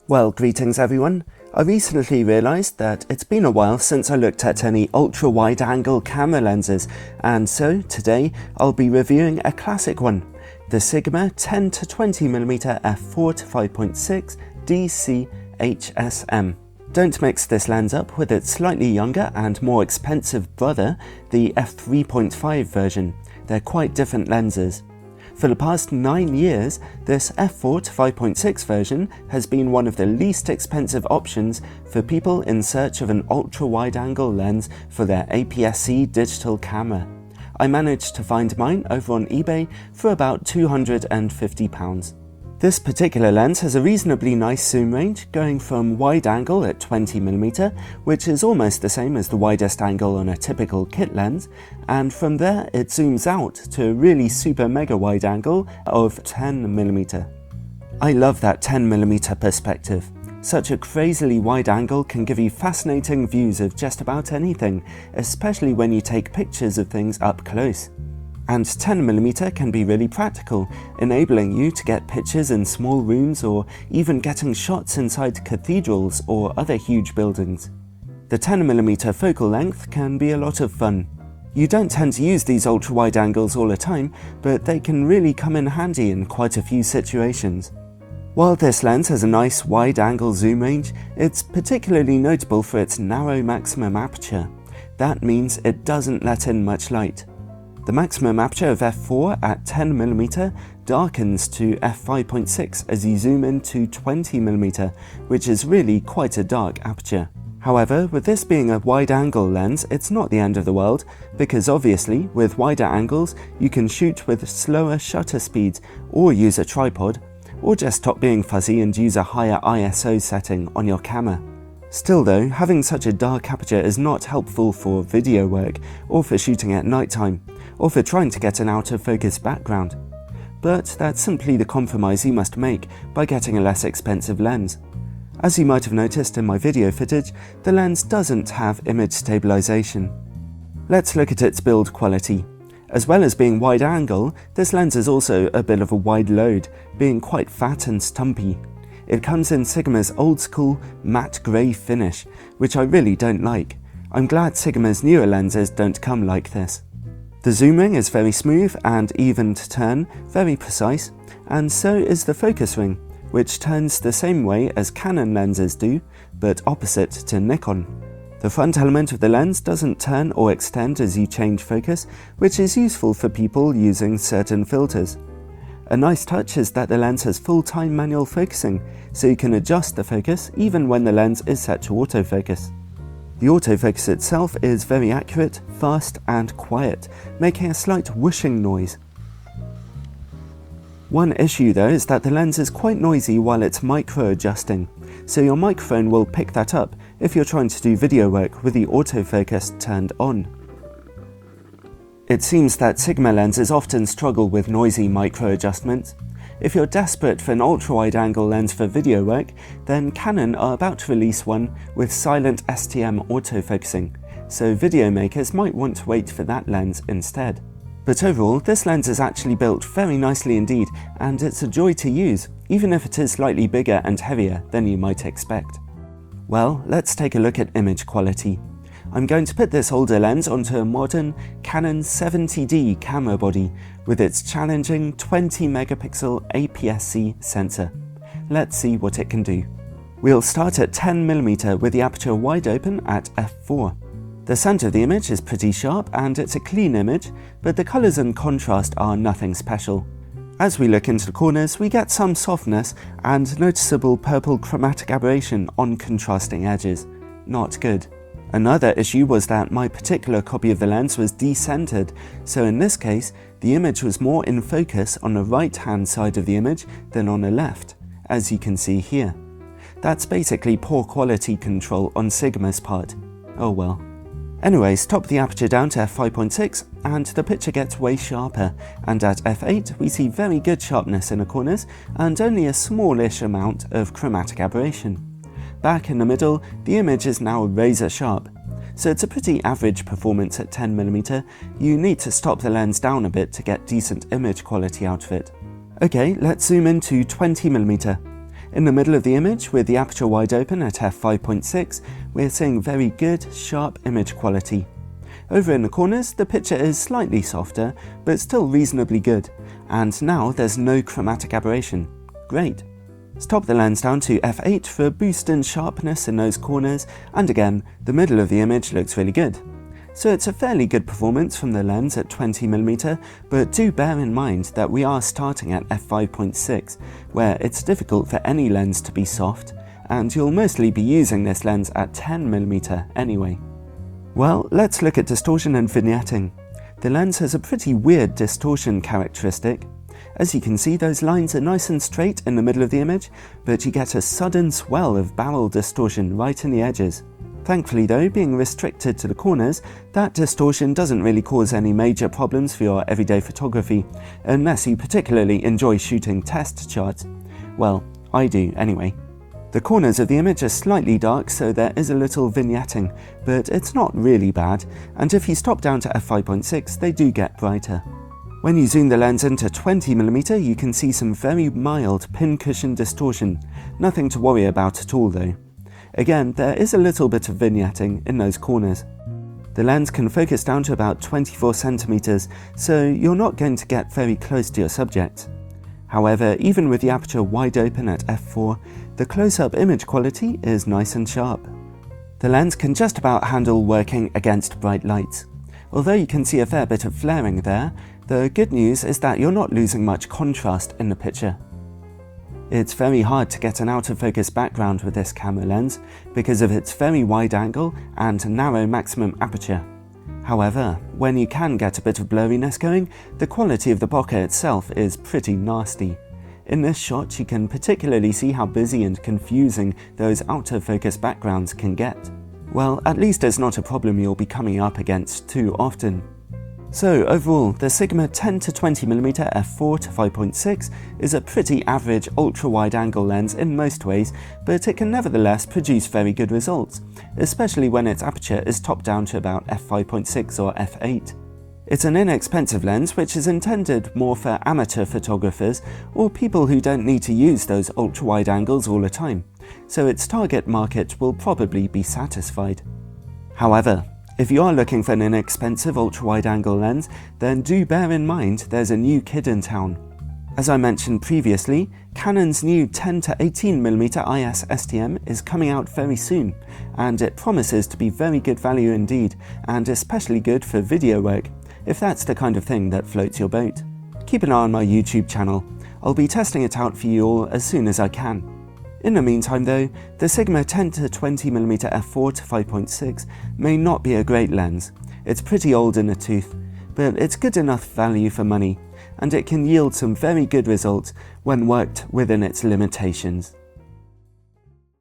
Well, greetings everyone. I recently realised that it's been a while since I looked at any ultra-wide angle camera lenses, and so today I'll be reviewing a classic one, the Sigma 10-20mm f4 to 5.6 DC HSM. Don't mix this lens up with its slightly younger and more expensive brother, the f3.5 version. They're quite different lenses. For the past 9 years, this f4 to 5.6 version has been one of the least expensive options for people in search of an ultra-wide angle lens for their APS-C digital camera. I managed to find mine over on eBay for about £250. This particular lens has a reasonably nice zoom range, going from wide angle at 20mm, which is almost the same as the widest angle on a typical kit lens, and from there it zooms out to a really super mega wide angle of 10mm. I love that 10mm perspective. Such a crazily wide angle can give you fascinating views of just about anything, especially when you take pictures of things up close. And 10mm can be really practical, enabling you to get pictures in small rooms or even getting shots inside cathedrals or other huge buildings. The 10mm focal length can be a lot of fun. You don't tend to use these ultra-wide angles all the time, but they can really come in handy in quite a few situations. While this lens has a nice wide-angle zoom range, it's particularly notable for its narrow maximum aperture. That means it doesn't let in much light. The maximum aperture of f4 at 10mm darkens to f5.6 as you zoom into 20mm, which is really quite a dark aperture. However, with this being a wide-angle lens, it's not the end of the world, because obviously, with wider angles, you can shoot with slower shutter speeds, or use a tripod, or just stop being fuzzy and use a higher ISO setting on your camera. Still though, having such a dark aperture is not helpful for video work, or for shooting at nighttime, or for trying to get an out-of-focus background. But that's simply the compromise you must make by getting a less expensive lens. As you might have noticed in my video footage, the lens doesn't have image stabilization. Let's look at its build quality. As well as being wide angle, this lens is also a bit of a wide load, being quite fat and stumpy. It comes in Sigma's old school matte grey finish, which I really don't like. I'm glad Sigma's newer lenses don't come like this. The zooming is very smooth and even to turn, very precise, and so is the focus ring, which turns the same way as Canon lenses do, but opposite to Nikon. The front element of the lens doesn't turn or extend as you change focus, which is useful for people using certain filters. A nice touch is that the lens has full-time manual focusing, so you can adjust the focus even when the lens is set to autofocus. The autofocus itself is very accurate, fast and quiet, making a slight whooshing noise. One issue though is that the lens is quite noisy while it's micro-adjusting, so your microphone will pick that up if you're trying to do video work with the autofocus turned on. It seems that Sigma lenses often struggle with noisy micro-adjustments. If you're desperate for an ultra-wide angle lens for video work, then Canon are about to release one with silent STM autofocusing, so video makers might want to wait for that lens instead. But overall, this lens is actually built very nicely indeed, and it's a joy to use, even if it is slightly bigger and heavier than you might expect. Well, let's take a look at image quality. I'm going to put this older lens onto a modern Canon 70D camera body with its challenging 20-megapixel APS-C sensor. Let's see what it can do. We'll start at 10mm with the aperture wide open at f4. The center of the image is pretty sharp and it's a clean image, but the colors and contrast are nothing special. As we look into the corners, we get some softness and noticeable purple chromatic aberration on contrasting edges. Not good. Another issue was that my particular copy of the lens was decentered, so in this case, the image was more in focus on the right-hand side of the image than on the left, as you can see here. That's basically poor quality control on Sigma's part. Oh well. Anyway, stop the aperture down to f5.6 and the picture gets way sharper, and at f8 we see very good sharpness in the corners and only a smallish amount of chromatic aberration. Back in the middle, the image is now razor sharp, so it's a pretty average performance at 10mm. You need to stop the lens down a bit to get decent image quality out of it. Okay, let's zoom into 20mm. In the middle of the image, with the aperture wide open at f5.6, we're seeing very good, sharp image quality. Over in the corners, the picture is slightly softer, but still reasonably good, and now there's no chromatic aberration. Great. Stop the lens down to f8 for a boost in sharpness in those corners, and again, the middle of the image looks really good. So it's a fairly good performance from the lens at 20mm, but do bear in mind that we are starting at f5.6, where it's difficult for any lens to be soft, and you'll mostly be using this lens at 10mm anyway. Well, let's look at distortion and vignetting. The lens has a pretty weird distortion characteristic. As you can see, those lines are nice and straight in the middle of the image, but you get a sudden swell of barrel distortion right in the edges. Thankfully though, being restricted to the corners, that distortion doesn't really cause any major problems for your everyday photography, unless you particularly enjoy shooting test shots. Well, I do anyway. The corners of the image are slightly dark, so there is a little vignetting, but it's not really bad, and if you stop down to f5.6, they do get brighter. When you zoom the lens into 20mm, you can see some very mild pincushion distortion, nothing to worry about at all though. Again, there is a little bit of vignetting in those corners. The lens can focus down to about 24cm, so you're not going to get very close to your subject. However, even with the aperture wide open at f4, the close-up image quality is nice and sharp. The lens can just about handle working against bright lights. Although you can see a fair bit of flaring there, the good news is that you're not losing much contrast in the picture. It's very hard to get an out-of-focus background with this camera lens because of its very wide angle and narrow maximum aperture. However, when you can get a bit of blurriness going, the quality of the bokeh itself is pretty nasty. In this shot, you can particularly see how busy and confusing those out-of-focus backgrounds can get. Well, at least it's not a problem you'll be coming up against too often. So overall, the Sigma 10-20mm f4 to 5.6 is a pretty average ultra-wide angle lens in most ways, but it can nevertheless produce very good results, especially when its aperture is topped down to about f5.6 or f8. It's an inexpensive lens which is intended more for amateur photographers or people who don't need to use those ultra-wide angles all the time, so its target market will probably be satisfied. However, if you are looking for an inexpensive ultra-wide angle lens, then do bear in mind there's a new kid in town. As I mentioned previously, Canon's new 10-18mm IS STM is coming out very soon, and it promises to be very good value indeed, and especially good for video work, if that's the kind of thing that floats your boat. Keep an eye on my YouTube channel. I'll be testing it out for you all as soon as I can. In the meantime though, the Sigma 10-20mm f4 to 5.6 may not be a great lens. It's pretty old in the tooth, but it's good enough value for money, and it can yield some very good results when worked within its limitations.